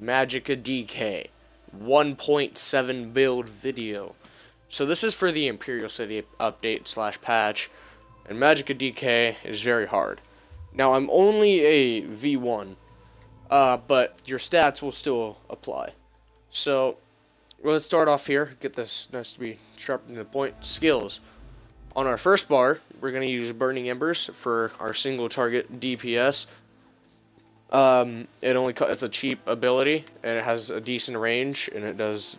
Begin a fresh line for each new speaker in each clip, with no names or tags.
Magicka DK 1.7 build video. So this is for the Imperial City update / patch, and Magicka DK is very hard. Now I'm only a V1, but your stats will still apply. So let's start off here. Get this nice to be sharp to the point. Skills. On our first bar, we're going to use Burning Embers for our single target DPS. It's a cheap ability, and it has a decent range, and it does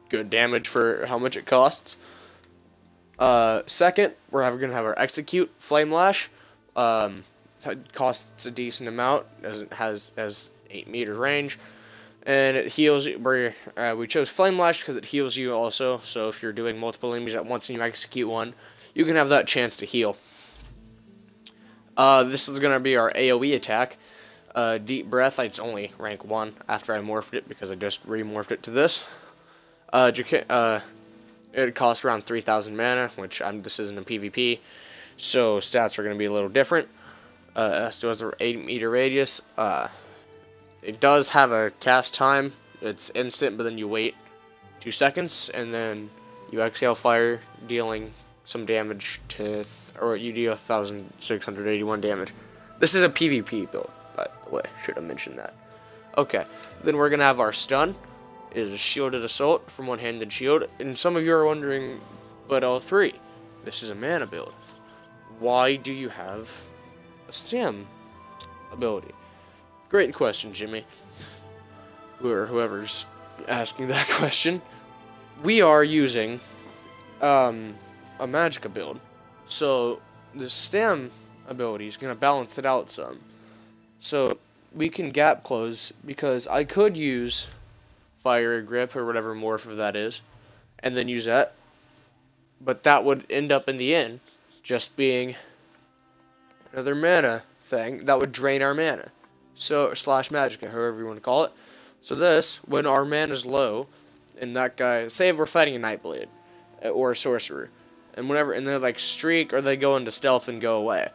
good damage for how much it costs. Second, we're going to have our Execute Flame Lash. It costs a decent amount, as it has 8 meter range, and it heals you. We chose Flame Lash because it heals you also, so if you're doing multiple enemies at once and you execute one, you can have that chance to heal. This is going to be our AoE attack. Deep Breath, it's only rank 1 after I morphed it because I just remorphed it to this. It costs around 3,000 mana, which this isn't a PvP, so stats are going to be a little different. It still has an 8 meter radius. It does have a cast time. It's instant, but then you wait 2 seconds, and then you exhale fire, dealing some damage or you deal 1,681 damage. This is a PvP build, by the way. Should have mentioned that. Okay, then we're going to have our stun. It is a shielded assault from one-handed shield. And some of you are wondering, but L3, this is a mana build. Why do you have a stam ability? Great question, Jimmy. Or whoever's asking that question. We are using a Magicka build, so the stam ability is going to balance it out some. So we can gap close, because I could use Fire Grip or whatever morph of that is, and then use that, but that would end up in the end just being another mana thing that would drain our mana. So, / Magicka, however you want to call it. So this, when our mana is low, and that guy, say if we're fighting a Nightblade or a Sorcerer, and they're like streak, or they go into stealth and go away,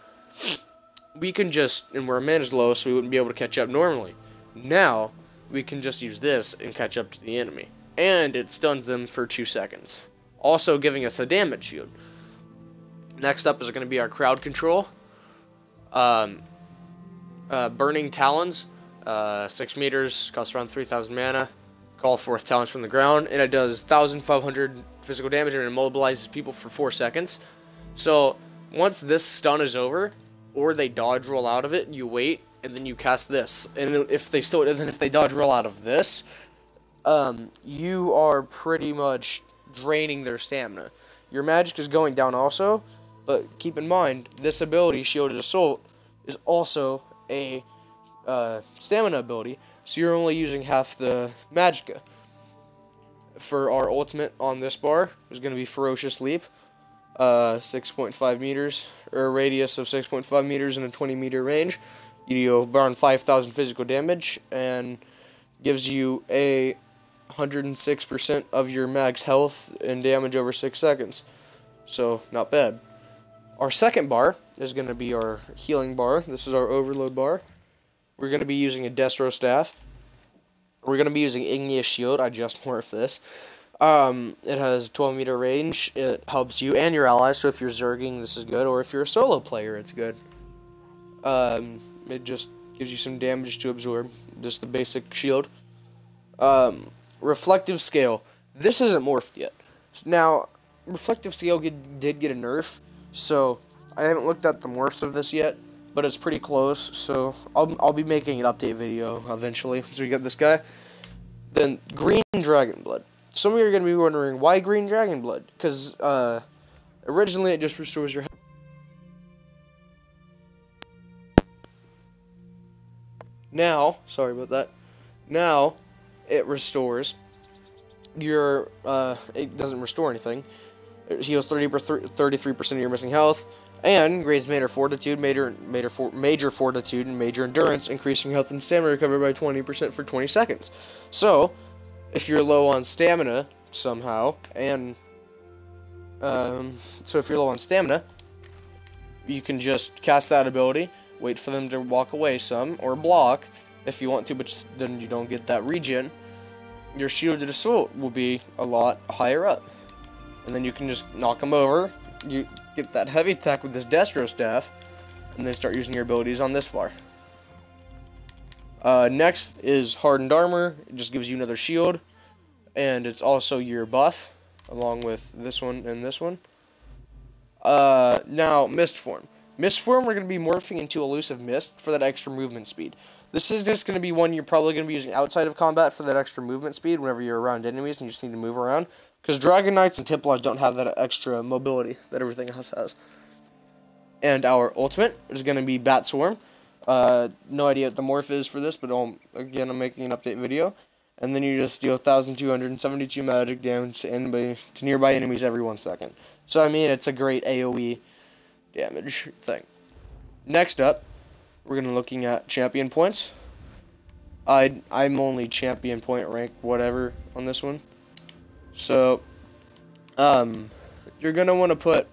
we can just, and where our mana is low, so we wouldn't be able to catch up normally. Now we can just use this and catch up to the enemy, and it stuns them for 2 seconds, also giving us a damage shield. Next up is going to be our crowd control. Burning Talons, 6 meters, costs around 3,000 mana. Call forth talents from the ground, and it does 1,500 physical damage, and it immobilizes people for 4 seconds. So once this stun is over, or they dodge roll out of it, you wait, and then you cast this. And if they dodge roll out of this, you are pretty much draining their stamina. Your magic is going down also, but keep in mind, this ability, Shielded Assault, is also a stamina ability, so you're only using half the Magicka. For our ultimate on this bar, is going to be Ferocious Leap, 6.5 meters, or a radius of 6.5 meters in a 20 meter range. You deal around 5,000 physical damage, and gives you a 106% of your max health and damage over 6 seconds. So, not bad. Our second bar is going to be our healing bar. This is our overload bar. We're going to be using a Destro Staff. We're going to be using Igneous Shield. I just morphed this. It has 12 meter range. It helps you and your allies, so if you're Zerging, this is good, or if you're a solo player, it's good. It just gives you some damage to absorb, just the basic shield. Reflective Scale. This isn't morphed yet. Now, Reflective Scale did get a nerf, so I haven't looked at the morphs of this yet, but it's pretty close, so I'll be making an update video eventually, so we get this guy. Then, Green Dragon Blood. Some of you are going to be wondering, why Green Dragon Blood? Because, originally it just restores your health. Now, sorry about that. Now, it restores your, it doesn't restore anything. It heals 33% of your missing health, and grades Major Fortitude, Major Fortitude, and Major Endurance, increasing health and stamina recovery by 20% for 20 seconds. So, if you're low on stamina, somehow, and, you can just cast that ability, wait for them to walk away some, or block, if you want to, but then you don't get that regen, your shielded assault will be a lot higher up. And then you can just knock them over, you get that heavy attack with this Destro Staff, and then start using your abilities on this bar. Next is Hardened Armor. It just gives you another shield, and it's also your buff, along with this one and this one. Now, Mist Form. Mist Form, we're going to be morphing into Elusive Mist for that extra movement speed. This is just going to be one you're probably going to be using outside of combat for that extra movement speed whenever you're around enemies and you just need to move around. Because Dragon Knights and Templars don't have that extra mobility that everything else has. And our ultimate is going to be Bat Swarm. No idea what the morph is for this, but again, I'm making an update video. And then you just deal 1,272 magic damage to nearby enemies every 1 second. So, I mean, it's a great AoE damage thing. Next up, we're going to be looking at champion points. I'm only champion point rank whatever on this one. So, you're going to want to put,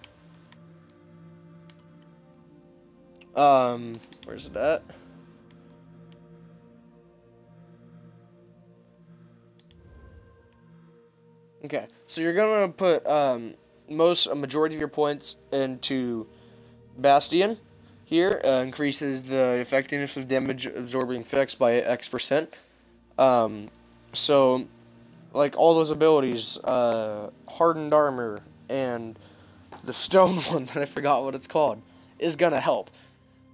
where's it at? Okay, so you're going to put, a majority of your points into Bastion. Here, increases the effectiveness of damage absorbing effects by X%. So, like all those abilities, Hardened Armor and the Stone one that I forgot what it's called is gonna help.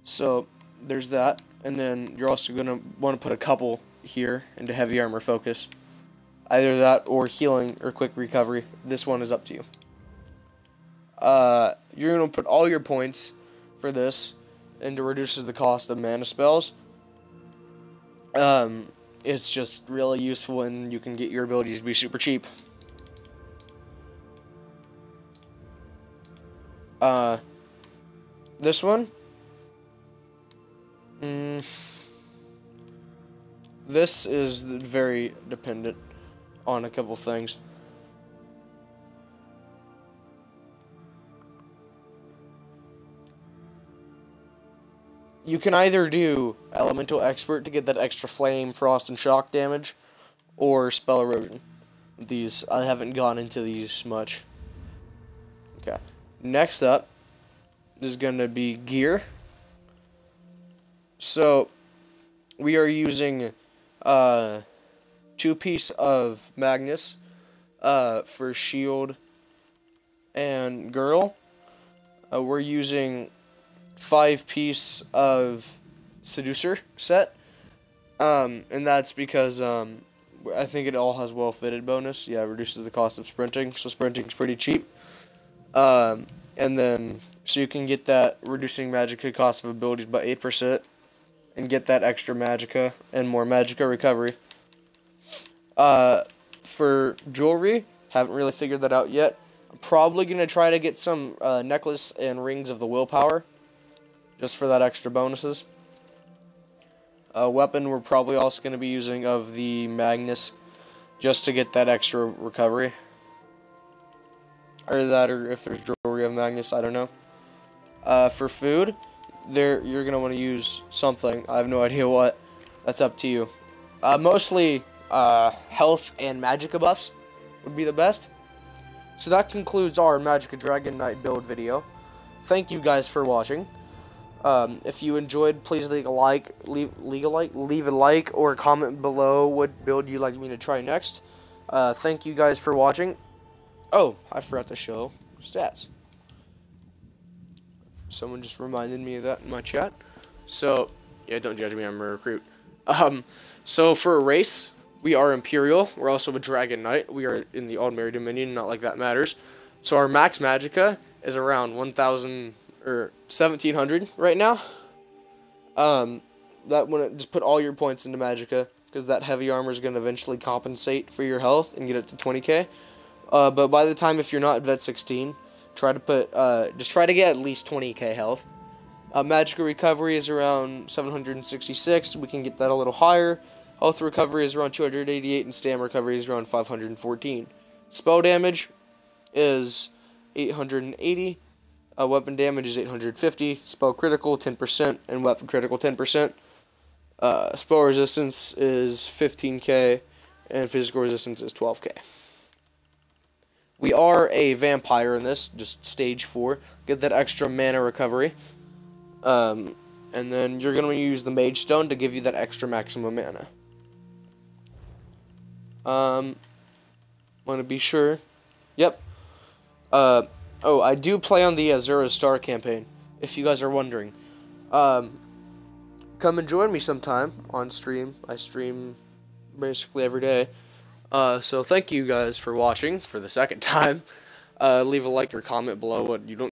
So, there's that. And then you're also gonna want to put a couple here into Heavy Armor Focus. Either that or Healing or Quick Recovery. This one is up to you. You're gonna put all your points for this, and it reduces the cost of mana spells. It's just really useful, and you can get your abilities to be super cheap. This one, this is very dependent on a couple things. You can either do Elemental Expert to get that extra flame, frost, and shock damage, or Spell Erosion. These, I haven't gone into these much. Okay. Next up is going to be gear. So, we are using 2-piece of Magnus for shield and girdle. We're using 5-piece of Seducer set, and that's because I think it all has well-fitted bonus. Yeah, it reduces the cost of sprinting, so sprinting's pretty cheap. And then, so you can get that reducing Magicka cost of abilities by 8%, and get that extra Magicka and more Magicka recovery. For jewelry, haven't really figured that out yet. I'm probably going to try to get some necklace and rings of the willpower, just for that extra bonuses. Weapon, we're probably also going to be using of the Magnus, just to get that extra recovery. Or if there's jewelry of Magnus, I don't know. For food, you're going to want to use something. I have no idea what. That's up to you. Mostly, health and Magicka buffs would be the best. So that concludes our Magicka Dragon Knight build video. Thank you guys for watching. If you enjoyed, please leave a like or comment below what build you'd like me to try next. Thank you guys for watching. Oh, I forgot to show stats. Someone just reminded me of that in my chat. So, yeah, don't judge me, I'm a recruit. So for a race, we are Imperial. We're also a Dragon Knight. We are in the Aldmeri Dominion, not like that matters. So our max Magicka is around 1,000 or 1,700 right now. Just put all your points into Magicka, because that heavy armor is going to eventually compensate for your health and get it to 20k. But by the time, if you're not vet 16, try to put just try to get at least 20k health. Magicka recovery is around 766. We can get that a little higher. Health recovery is around 288, and stam recovery is around 514. Spell damage is 880. Weapon damage is 850. Spell critical 10%, and weapon critical 10%. Spell resistance is 15k, and physical resistance is 12k. We are a vampire in this, just stage 4. Get that extra mana recovery. And then you're going to use the Mage Stone to give you that extra maximum mana. Want to be sure. Yep. Oh, I do play on the Azura Star campaign, if you guys are wondering. Come and join me sometime on stream. I stream basically every day. So thank you guys for watching for the second time. Leave a like or comment below what you don't